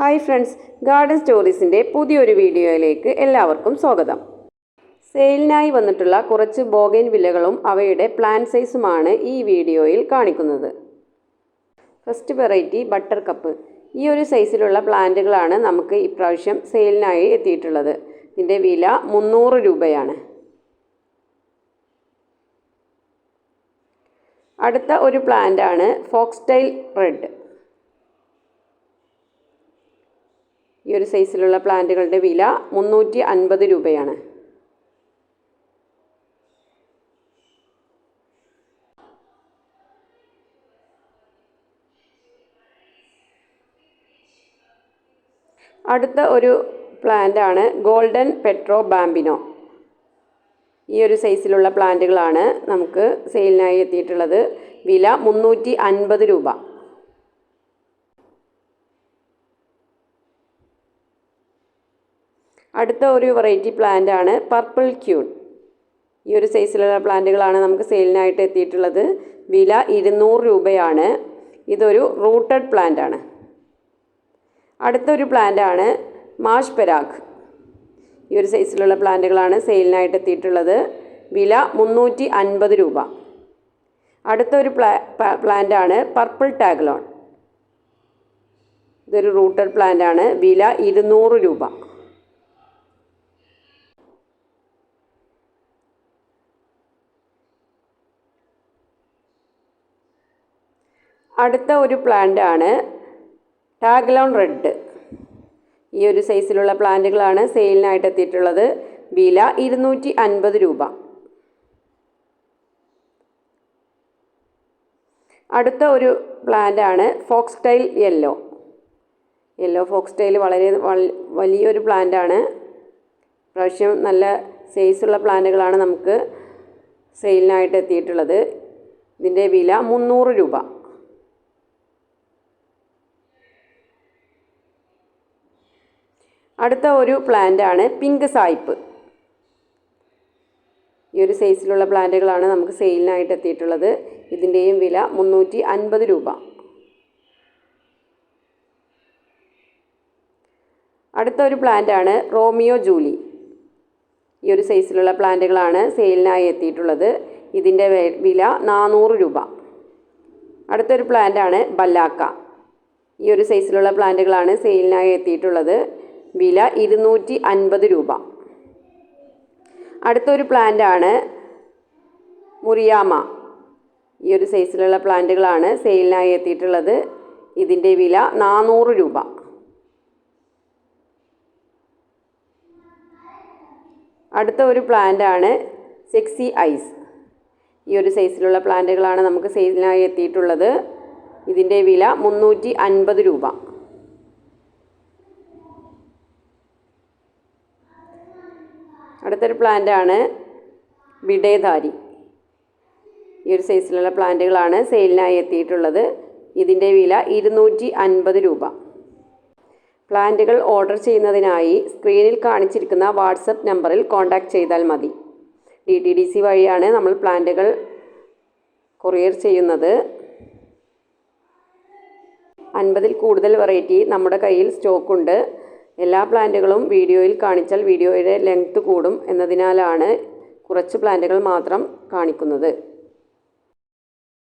Hi friends, garden സ്റ്റോറീസിൻ്റെ പുതിയൊരു വീഡിയോയിലേക്ക് എല്ലാവർക്കും സ്വാഗതം. സെയിലിനായി വന്നിട്ടുള്ള കുറച്ച് ബോഗൈൻ വില്ലകളും അവയുടെ പ്ലാന്റ് സൈസുമാണ് ഈ വീഡിയോയിൽ കാണിക്കുന്നത്. First variety butter cup. ഈ ഒരു സൈസിലുള്ള പ്ലാന്റുകളാണ് നമുക്ക് ഇപ്രാവശ്യം സെയിലിനായി എത്തിയിട്ടുള്ളത്. ഇതിൻ്റെ വില 300 രൂപയാണ്. അടുത്ത ഒരു പ്ലാന്റ് ആണ് ഫോക്സ്റ്റൈൽ റെഡ്. ഈ ഒരു സൈസിലുള്ള പ്ലാന്റുകളുടെ വില 350 രൂപയാണ്. അടുത്ത ഒരു പ്ലാന്റ് ആണ് ഗോൾഡൻ പെട്രോ ബാമ്പിനോ. ഈ ഒരു സൈസിലുള്ള പ്ലാന്റുകളാണ് നമുക്ക് സെയിലിനായി എത്തിയിട്ടുള്ളത്. വില 350 രൂപ. അടുത്ത ഒരു വെറൈറ്റി പ്ലാന്റ് ആണ് പർപ്പിൾ ക്യൂൺ. ഈ ഒരു സൈസിലുള്ള പ്ലാന്റുകളാണ് നമുക്ക് സെയിലിനായിട്ട് എത്തിയിട്ടുള്ളത്. വില 200 രൂപയാണ്. ഇതൊരു റൂട്ടഡ് പ്ലാന്റ് ആണ്. അടുത്തൊരു പ്ലാന്റ് ആണ് മാഷ് പെരാഗ്. ഈ ഒരു സൈസിലുള്ള പ്ലാന്റുകളാണ് സെയിലിനായിട്ട് എത്തിയിട്ടുള്ളത്. വില 350 രൂപ. അടുത്തൊരു പ്ലാന്റ് ആണ് പർപ്പിൾ ടാഗ്ലോൺ. ഇതൊരു റൂട്ടഡ് പ്ലാന്റ് ആണ്. വില 200 രൂപ. അടുത്ത ഒരു പ്ലാന്റ് ആണ് ടാഗ്ലോൺ റെഡ്. ഈ ഒരു സൈസിലുള്ള പ്ലാന്റുകളാണ് സെയിലിനായിട്ട് എത്തിയിട്ടുള്ളത്. വില 250 രൂപ. അടുത്ത ഒരു പ്ലാന്റ് ആണ് ഫോക്സ്റ്റൈൽ യെല്ലോ. ഫോക്സ്റ്റൈൽ വളരെ വലിയൊരു പ്ലാന്റ് ആണ്. പ്രാവശ്യം നല്ല സൈസുള്ള പ്ലാന്റുകളാണ് നമുക്ക് സെയിലിനായിട്ട് എത്തിയിട്ടുള്ളത്. ഇതിൻ്റെ വില 300 രൂപ. അടുത്ത ഒരു പ്ലാന്റ് ആണ് പിങ്ക് സായിപ്പ്. ഈ ഒരു സൈസിലുള്ള പ്ലാന്റുകളാണ് നമുക്ക് സെയിലിനായിട്ട് എത്തിയിട്ടുള്ളത്. ഇതിൻ്റെയും വില 350 രൂപ. അടുത്ത ഒരു പ്ലാന്റ് ആണ് റോമിയോ ജൂലി. ഈ ഒരു സൈസിലുള്ള പ്ലാന്റുകളാണ് സെയിലിനായി എത്തിയിട്ടുള്ളത്. ഇതിൻ്റെ വില 400 രൂപ. അടുത്തൊരു പ്ലാന്റ് ആണ് ബല്ലാക്ക. ഈ ഒരു സൈസിലുള്ള പ്ലാന്റുകളാണ് സെയിലിനായി എത്തിയിട്ടുള്ളത്. വില 250 രൂപ. അടുത്തൊരു പ്ലാന്റ് ആണ് മുറിയാമ. ഈ ഒരു സൈസിലുള്ള പ്ലാന്റുകളാണ് സെയിലിനായി എത്തിയിട്ടുള്ളത്. ഇതിൻ്റെ വില 400 രൂപ. അടുത്ത ഒരു പ്ലാന്റ് ആണ് സെക്സി ഐസ്. ഈ ഒരു സൈസിലുള്ള പ്ലാന്റുകളാണ് നമുക്ക് സെയിലിനായി എത്തിയിട്ടുള്ളത്. ഇതിൻ്റെ വില 350 രൂപ. അടുത്തൊരു പ്ലാന്റ് ആണ് വിടേധാരി. ഈ ഒരു സൈസിലുള്ള പ്ലാന്റുകളാണ് സെയിലിനായി എത്തിയിട്ടുള്ളത്. ഇതിൻ്റെ വില 250 രൂപ. പ്ലാന്റുകൾ ഓർഡർ ചെയ്യുന്നതിനായി സ്ക്രീനിൽ കാണിച്ചിരിക്കുന്ന വാട്സപ്പ് നമ്പറിൽ കോൺടാക്റ്റ് ചെയ്താൽ മതി. DTDC വഴിയാണ് നമ്മൾ പ്ലാന്റുകൾ കൊറിയർ ചെയ്യുന്നത്. 50ൽ കൂടുതൽ വെറൈറ്റി നമ്മുടെ കയ്യിൽ സ്റ്റോക്കുണ്ട്. എല്ലാ പ്ലാന്റുകളും വീഡിയോയിൽ കാണിച്ചാൽ വീഡിയോയുടെ ലെങ്ത് കൂടും എന്നതിനാലാണ് കുറച്ച് പ്ലാന്റുകൾ മാത്രം കാണിക്കുന്നത്.